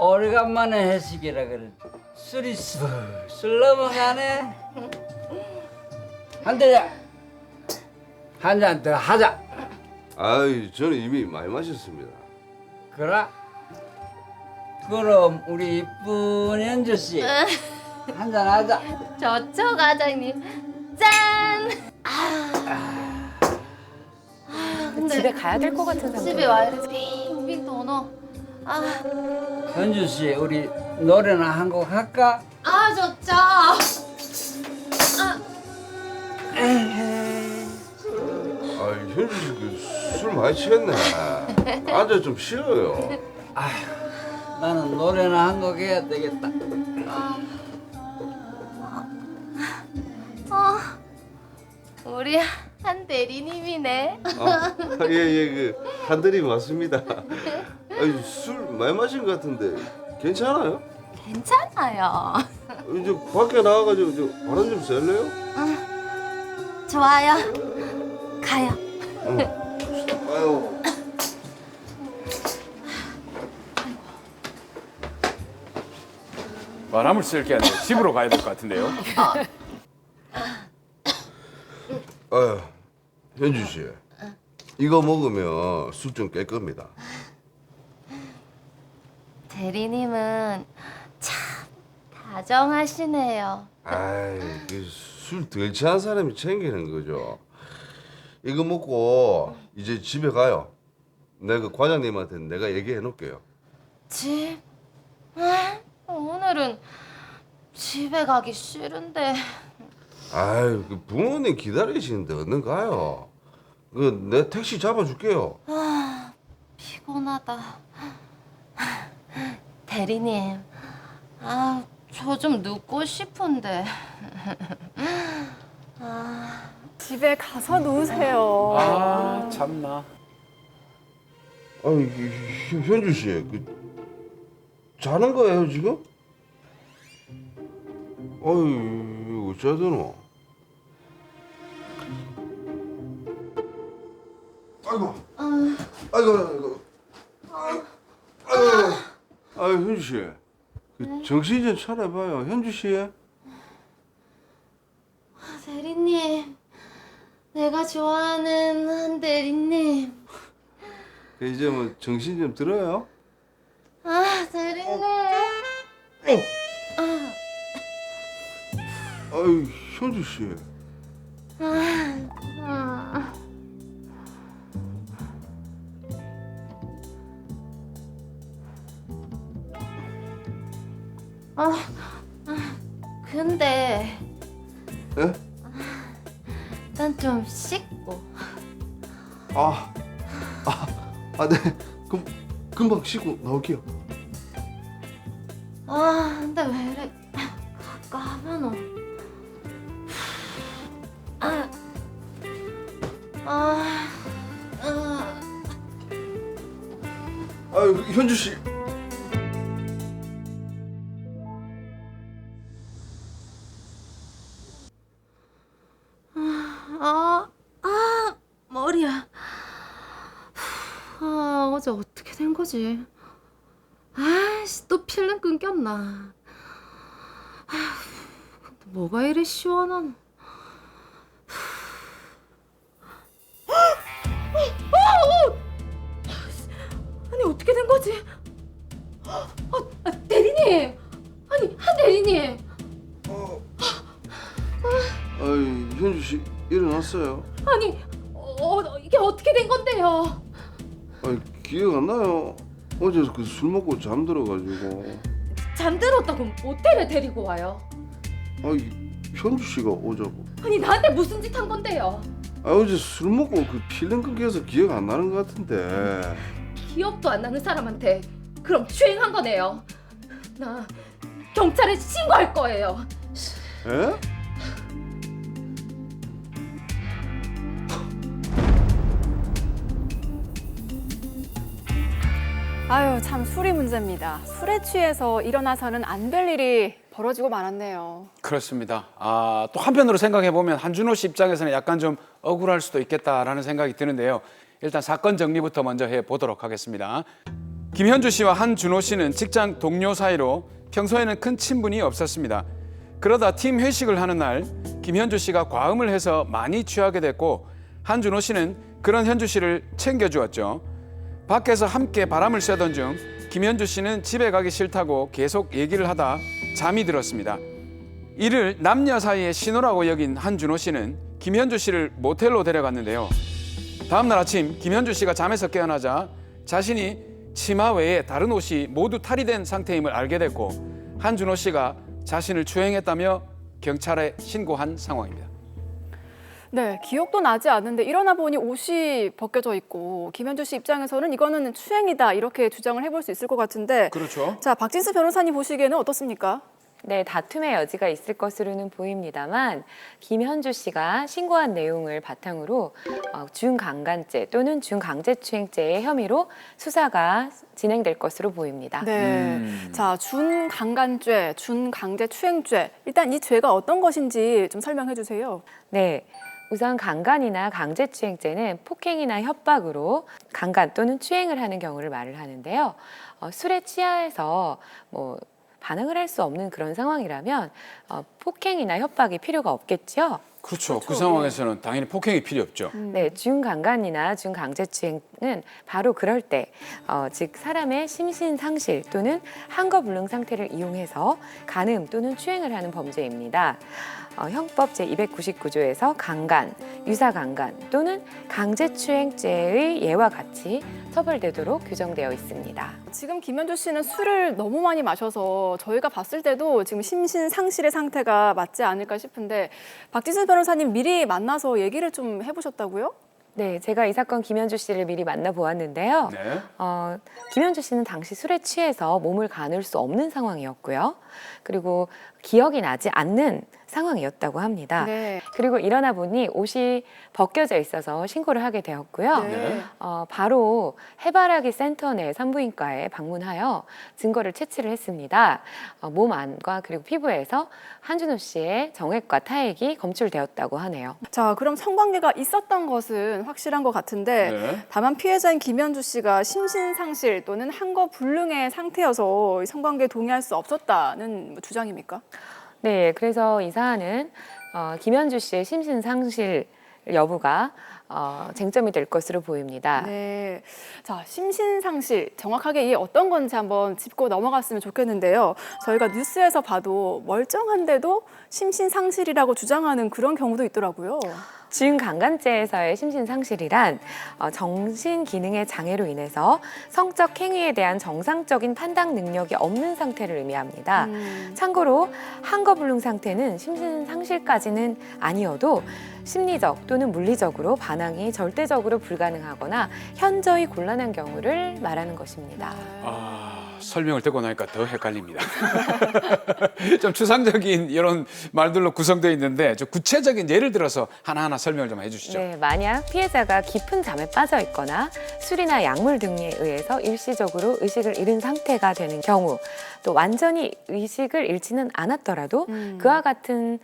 오래간만에 회식이라 그래. 술이 술술 넘어가네. 한 잔 더 하자. 아이, 저는 이미 많이 마셨습니다. 그래? 그럼 우리 이쁜 현주 씨 한 잔 하자. 좋죠, 과장님. 짠! 근데 집에 가야 될 것 같은 상태. 집에 와 이래 빙빙 도노. 현주 씨, 우리 노래나 한 곡 할까? 좋죠. 아이, 현주 씨 술 많이 취했네. 앉아 좀 쉬어요. 나는 노래나 한 곡 해야 되겠다. 우리 한 대리님이네. 예, 한들이 맞습니다. 아이, 술 많이 마신 것 같은데 괜찮아요? 괜찮아요. 이제 밖에 나가가지고 바람 좀 쐴래요? 좋아요. 가요. 아유. 바람을 쐴 게 아니라 집으로 가야 될 것 같은데요. 아유, 현주 씨, 이거 먹으면 술 좀 깰 겁니다. 대리님은 참 다정하시네요. 아이, 술 덜 취한 사람이 챙기는 거죠. 이거 먹고 이제 집에 가요. 내가 과장님한테 내가 얘기해 놓을게요. 집? 오늘은 집에 가기 싫은데. 아유, 그 부모님 기다리시는데 얼른 가요. 그 내 택시 잡아줄게요. 피곤하다. 대리님, 저 좀 눕고 싶은데. 집에 가서 누우세요. 아 참나. 아니, 현주 씨, 자는 거예요 지금? 어이, 어쩌더노? 아이고, 아이고, 아이고, 현주 씨, 정신 좀 차려봐요, 현주 씨. 대리님, 내가 좋아하는 한 대리님. 이제 뭐 정신 좀 들어요? 대리님. 아유, 현주 씨. 근데 예? 난 좀 씻고. 네. 금방 씻고 나올게요. 근데 왜 이래 깜깜하노? 아유, 현주 씨. 머리야. 어제 어떻게 된 거지? 또 필름 끊겼나? 근데 뭐가 이래 시원한? 아니 어떻게 된 거지? 대리님! 아니 한 대리님! 아유, 현주 씨 일어났어요? 아니 이게 어떻게 된 건데요? 아니, 기억 안 나요. 어제 그 술 먹고 잠들어가지고. 잠들었다고 모텔에 데리고 와요? 아니, 현주 씨가 오자고. 아니 나한테 무슨 짓 한 건데요? 어제 술 먹고 그 필름 끊겨서 기억 안 나는 것 같은데. 기억도 안 나는 사람한테 그럼 추행한 거네요. 나 경찰에 신고할 거예요. 에? 아유, 참 술이 문제입니다. 술에 취해서 일어나서는 안 될 일이 벌어지고 말았네요. 그렇습니다. 또 한편으로 생각해 보면 한준호 씨 입장에서는 약간 좀 억울할 수도 있겠다라는 생각이 드는데요. 일단 사건 정리부터 먼저 해 보도록 하겠습니다. 김현주 씨와 한준호 씨는 직장 동료 사이로 평소에는 큰 친분이 없었습니다. 그러다 팀 회식을 하는 날 김현주 씨가 과음을 해서 많이 취하게 됐고 한준호 씨는 그런 현주 씨를 챙겨주었죠. 밖에서 함께 바람을 쐬던 중 김현주 씨는 집에 가기 싫다고 계속 얘기를 하다 잠이 들었습니다. 이를 남녀 사이의 신호라고 여긴 한준호 씨는 김현주 씨를 모텔로 데려갔는데요. 다음 날 아침 김현주 씨가 잠에서 깨어나자 자신이 치마 외에 다른 옷이 모두 탈이 된 상태임을 알게 됐고 한준호 씨가 자신을 추행했다며 경찰에 신고한 상황입니다. 네, 기억도 나지 않는데 일어나 보니 옷이 벗겨져 있고 김현주 씨 입장에서는 이거는 추행이다 이렇게 주장을 해볼 수 있을 것 같은데 그렇죠. 자, 박진수 변호사님 보시기에는 어떻습니까? 네, 다툼의 여지가 있을 것으로는 보입니다만 김현주 씨가 신고한 내용을 바탕으로 준강간죄 또는 준강제추행죄의 혐의로 수사가 진행될 것으로 보입니다. 네, 자, 준강간죄, 준강제추행죄 일단 이 죄가 어떤 것인지 좀 설명해 주세요. 네. 우선 강간이나 강제추행죄는 폭행이나 협박으로 강간 또는 추행을 하는 경우를 말을 하는데요. 술에 취하해서 반응을 할 수 없는 그런 상황이라면 폭행이나 협박이 필요가 없겠죠. 그렇죠. 그 상황에서는 당연히 폭행이 필요 없죠. 네, 준강간이나 준강제추행은 바로 그럴 때, 즉 사람의 심신상실 또는 한거불능 상태를 이용해서 간음 또는 추행을 하는 범죄입니다. 형법 제299조에서 강간, 유사강간 또는 강제추행죄의 예와 같이 처벌되도록 규정되어 있습니다. 지금 김현주 씨는 술을 너무 많이 마셔서 저희가 봤을 때도 지금 심신상실의 상태가 맞지 않을까 싶은데 박진수 변호사님 미리 만나서 얘기를 좀 해보셨다고요? 네, 제가 이 사건 김현주 씨를 미리 만나보았는데요. 네. 김현주 씨는 당시 술에 취해서 몸을 가눌 수 없는 상황이었고요. 그리고 기억이 나지 않는 상황이었다고 합니다. 네. 그리고 일어나 보니 옷이 벗겨져 있어서 신고를 하게 되었고요. 네. 바로 해바라기 센터 내 산부인과에 방문하여 증거를 채취를 했습니다. 몸 안과 그리고 피부에서 한준호 씨의 정액과 타액이 검출되었다고 하네요. 자, 그럼 성관계가 있었던 것은 확실한 것 같은데 네. 다만 피해자인 김현주 씨가 심신상실 또는 한거불능의 상태여서 이 성관계에 동의할 수 없었다는 주장입니까? 네, 그래서 이 사안은 김현주 씨의 심신상실 여부가 쟁점이 될 것으로 보입니다. 네. 자, 심신상실 정확하게 이게 어떤 건지 한번 짚고 넘어갔으면 좋겠는데요. 저희가 뉴스에서 봐도 멀쩡한데도 심신상실이라고 주장하는 그런 경우도 있더라고요. 준강간죄에서의 심신상실이란 정신 기능의 장애로 인해서 성적 행위에 대한 정상적인 판단 능력이 없는 상태를 의미합니다. 참고로 한거불능 상태는 심신상실까지는 아니어도 심리적 또는 물리적으로 반항이 절대적으로 불가능하거나 현저히 곤란한 경우를 말하는 것입니다. 설명을 듣고 나니까 더 헷갈립니다. 좀 추상적인 이런 말들로 구성되어 있는데 좀 구체적인 예를 들어서 하나하나 설명을 좀 해주시죠. 네, 만약 피해자가 깊은 잠에 빠져 있거나 술이나 약물 등에 의해서 일시적으로 의식을 잃은 상태가 되는 경우, 또 완전히 의식을 잃지는 않았더라도 그와 같은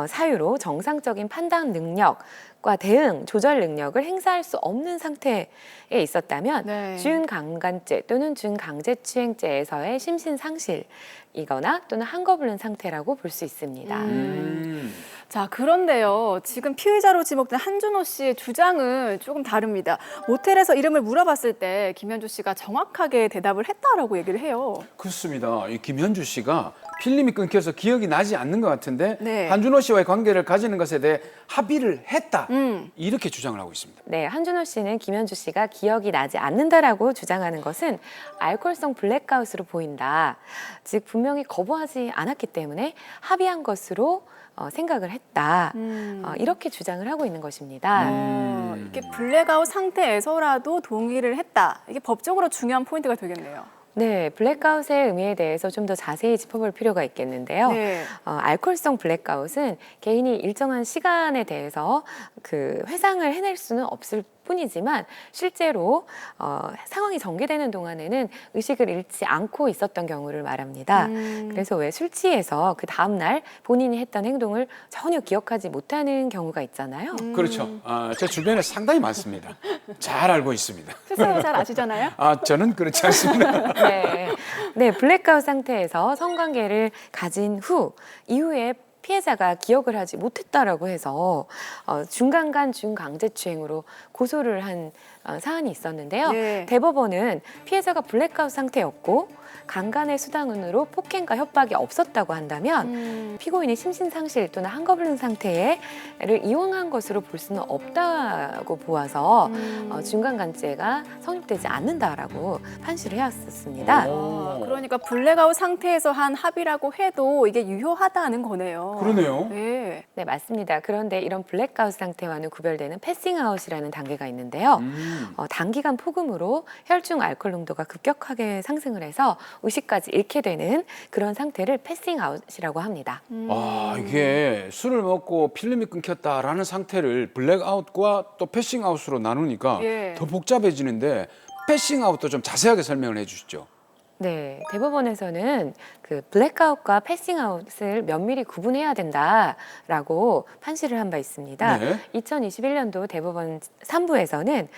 사유로 정상적인 판단 능력과 대응, 조절 능력을 행사할 수 없는 상태에 있었다면 네. 준강간죄 또는 준강제추행죄에서의 심신상실이거나 또는 한거불능 상태라고 볼 수 있습니다. 자, 그런데요. 지금 피의자로 지목된 한준호 씨의 주장은 조금 다릅니다. 모텔에서 이름을 물어봤을 때 김현주 씨가 정확하게 대답을 했다라고 얘기를 해요. 그렇습니다. 이 김현주 씨가 필름이 끊겨서 기억이 나지 않는 것 같은데 네. 한준호 씨와의 관계를 가지는 것에 대해 합의를 했다. 이렇게 주장을 하고 있습니다. 네, 한준호 씨는 김현주 씨가 기억이 나지 않는다라고 주장하는 것은 알코올성 블랙아웃으로 보인다. 즉 분명히 거부하지 않았기 때문에 합의한 것으로 생각을 했다. 이렇게 주장을 하고 있는 것입니다. 이렇게 블랙아웃 상태에서라도 동의를 했다. 이게 법적으로 중요한 포인트가 되겠네요. 네, 블랙아웃의 의미에 대해서 좀 더 자세히 짚어볼 필요가 있겠는데요. 네. 알코올성 블랙아웃은 개인이 일정한 시간에 대해서 그 회상을 해낼 수는 없을 뿐이지만 실제로 상황이 전개되는 동안에는 의식을 잃지 않고 있었던 경우를 말합니다. 그래서 왜 술 취해서 그 다음날 본인이 했던 행동을 전혀 기억하지 못하는 경우가 있잖아요. 그렇죠. 제 주변에 상당히 많습니다. 잘 알고 있습니다. 스스로 잘 아시잖아요. 저는 그렇지 않습니다. 네, 블랙아웃 상태에서 성관계를 가진 이후에 피해자가 기억을 하지 못했다라고 해서 중간간 중강제추행으로 고소를 한 사안이 있었는데요. 네. 대법원은 피해자가 블랙아웃 상태였고 강간의 수단으로 폭행과 협박이 없었다고 한다면 피고인의 심신상실 또는 한거불능 상태를 이용한 것으로 볼 수는 없다고 보아서 중간간죄가 성립되지 않는다라고 판시를 해왔었습니다. 그러니까 블랙아웃 상태에서 한 합의라고 해도 이게 유효하다는 거네요. 그러네요. 네. 네, 맞습니다. 그런데 이런 블랙아웃 상태와는 구별되는 패싱아웃이라는 단계가 있는데요. 단기간 폭음으로 혈중 알코올 농도가 급격하게 상승을 해서 의식까지 잃게 되는 그런 상태를 패싱아웃이라고 합니다. 이게 술을 먹고 필름이 끊겼다라는 상태를 블랙아웃과 또 패싱아웃으로 나누니까 예. 더 복잡해지는데 패싱아웃도 좀 자세하게 설명을 해주시죠. 네, 대법원에서는 그 블랙아웃과 패싱아웃을 면밀히 구분해야 된다라고 판시를 한 바 있습니다. 네. 2021년도 대법원 3부에서는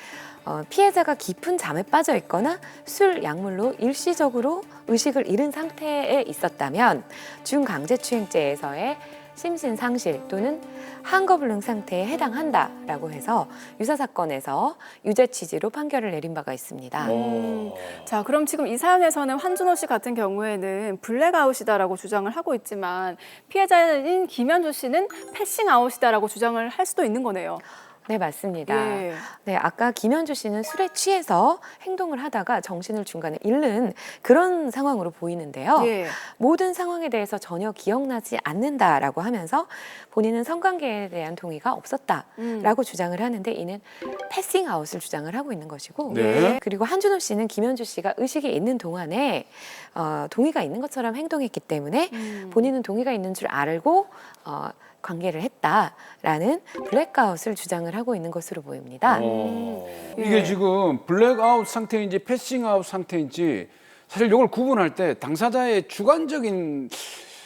피해자가 깊은 잠에 빠져 있거나 술, 약물로 일시적으로 의식을 잃은 상태에 있었다면 중강제추행죄에서의 심신상실 또는 한거불능 상태에 해당한다라고 해서 유사 사건에서 유죄 취지로 판결을 내린 바가 있습니다. 자, 그럼 지금 이 사연에서는 한준호 씨 같은 경우에는 블랙아웃이다라고 주장을 하고 있지만 피해자인 김현주 씨는 패싱아웃이다라고 주장을 할 수도 있는 거네요. 네, 맞습니다. 예. 네, 아까 김현주 씨는 술에 취해서 행동을 하다가 정신을 중간에 잃는 그런 상황으로 보이는데요. 예. 모든 상황에 대해서 전혀 기억나지 않는다라고 하면서 본인은 성관계에 대한 동의가 없었다라고 주장을 하는데 이는 패싱아웃을 주장을 하고 있는 것이고 네. 그리고 한준호 씨는 김현주 씨가 의식이 있는 동안에 동의가 있는 것처럼 행동했기 때문에 본인은 동의가 있는 줄 알고 관계를 했다라는 블랙아웃을 주장을 하고 있는 것으로 보입니다. 이게 지금 블랙아웃 상태인지 패싱아웃 상태인지 사실 이걸 구분할 때 당사자의 주관적인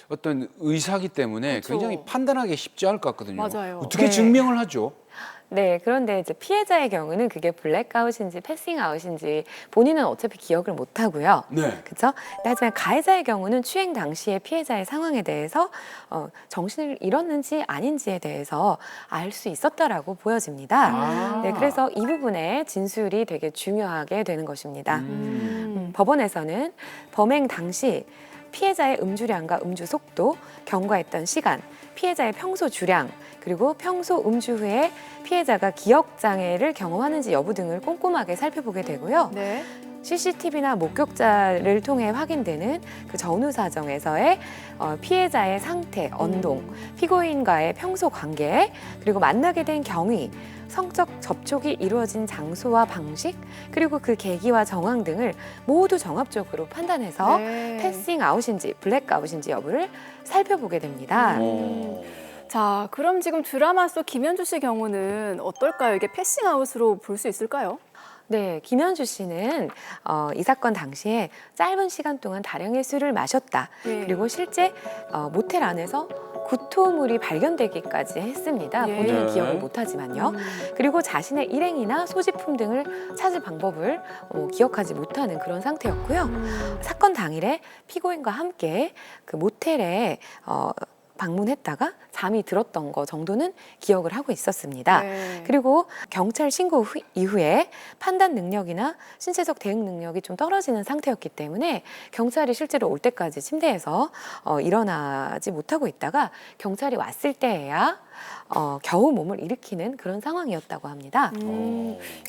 어떤 의사기 때문에 그렇죠. 굉장히 판단하기 쉽지 않을 것 같거든요. 맞아요. 어떻게 네. 증명을 하죠? 네, 그런데 이제 피해자의 경우는 그게 블랙아웃인지 패싱아웃인지 본인은 어차피 기억을 못 하고요. 네. 그렇죠? 하지만 가해자의 경우는 추행 당시의 피해자의 상황에 대해서 정신을 잃었는지 아닌지에 대해서 알 수 있었다라고 보여집니다. 네, 그래서 이 부분에 진술이 되게 중요하게 되는 것입니다. 법원에서는 범행 당시 피해자의 음주량과 음주 속도, 경과했던 시간, 피해자의 평소 주량, 그리고 평소 음주 후에 피해자가 기억 장애를 경험하는지 여부 등을 꼼꼼하게 살펴보게 되고요. 네. CCTV나 목격자를 통해 확인되는 그 전후 사정에서의 피해자의 상태, 언동, 피고인과의 평소 관계, 그리고 만나게 된 경위, 성적 접촉이 이루어진 장소와 방식, 그리고 그 계기와 정황 등을 모두 종합적으로 판단해서 네. 패싱아웃인지 블랙아웃인지 여부를 살펴보게 됩니다. 자, 그럼 지금 드라마 속 김현주 씨 경우는 어떨까요? 이게 패싱아웃으로 볼 수 있을까요? 네, 김현주 씨는 이 사건 당시에 짧은 시간 동안 다량의 술을 마셨다. 예. 그리고 실제 모텔 안에서 구토물이 발견되기까지 했습니다. 예. 본인은 네. 기억을 못하지만요. 그리고 자신의 일행이나 소지품 등을 찾을 방법을 기억하지 못하는 그런 상태였고요. 사건 당일에 피고인과 함께 그 모텔에 방문했다가 잠이 들었던 거 정도는 기억을 하고 있었습니다. 네. 그리고 경찰 신고 이후에 판단 능력이나 신체적 대응 능력이 좀 떨어지는 상태였기 때문에 경찰이 실제로 올 때까지 침대에서 일어나지 못하고 있다가 경찰이 왔을 때에야 겨우 몸을 일으키는 그런 상황이었다고 합니다.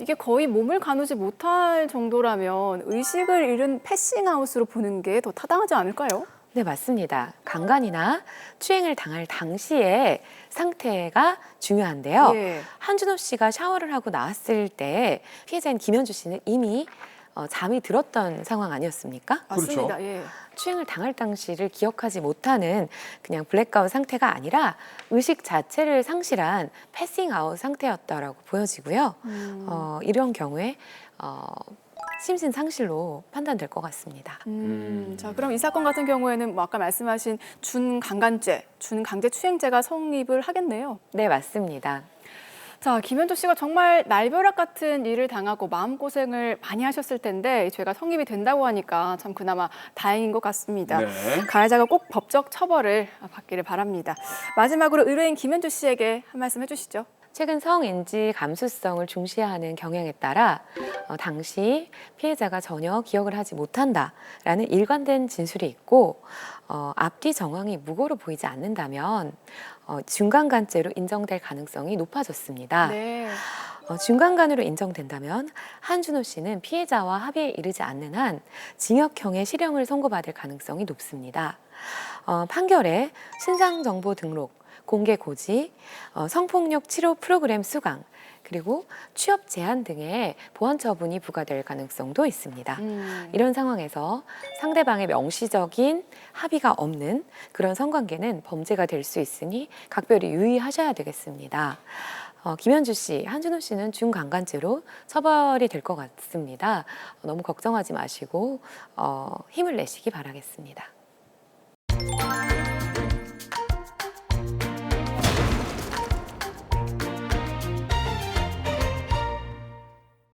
이게 거의 몸을 가누지 못할 정도라면 의식을 잃은 패싱아웃으로 보는 게 더 타당하지 않을까요? 네, 맞습니다. 강간이나 추행을 당할 당시의 상태가 중요한데요. 예. 한준호 씨가 샤워를 하고 나왔을 때 피해자인 김현주 씨는 이미 잠이 들었던 상황 아니었습니까? 맞습니다. 예. 추행을 당할 당시를 기억하지 못하는 그냥 블랙아웃 상태가 아니라 의식 자체를 상실한 패싱아웃 상태였다라고 보여지고요. 이런 경우에 심신 상실로 판단될 것 같습니다. 자, 그럼 이 사건 같은 경우에는 뭐 아까 말씀하신 준강간죄, 준강제추행죄가 성립을 하겠네요. 네, 맞습니다. 자, 김현조 씨가 정말 날벼락 같은 일을 당하고 마음고생을 많이 하셨을 텐데 이 죄가 성립이 된다고 하니까 참 그나마 다행인 것 같습니다. 네. 가해자가 꼭 법적 처벌을 받기를 바랍니다. 마지막으로 의뢰인 김현조 씨에게 한 말씀 해주시죠. 최근 성인지 감수성을 중시하는 경향에 따라 당시 피해자가 전혀 기억을 하지 못한다라는 일관된 진술이 있고 앞뒤 정황이 무고로 보이지 않는다면 중간간죄로 인정될 가능성이 높아졌습니다. 네. 중간간으로 인정된다면 한준호 씨는 피해자와 합의에 이르지 않는 한 징역형의 실형을 선고받을 가능성이 높습니다. 판결에 신상정보 등록, 공개 고지, 성폭력 치료 프로그램 수강, 그리고 취업 제한 등의 보완 처분이 부과될 가능성도 있습니다. 이런 상황에서 상대방의 명시적인 합의가 없는 그런 성관계는 범죄가 될 수 있으니 각별히 유의하셔야 되겠습니다. 김현주 씨, 한준호 씨는 중강간죄로 처벌이 될 것 같습니다. 너무 걱정하지 마시고 힘을 내시기 바라겠습니다.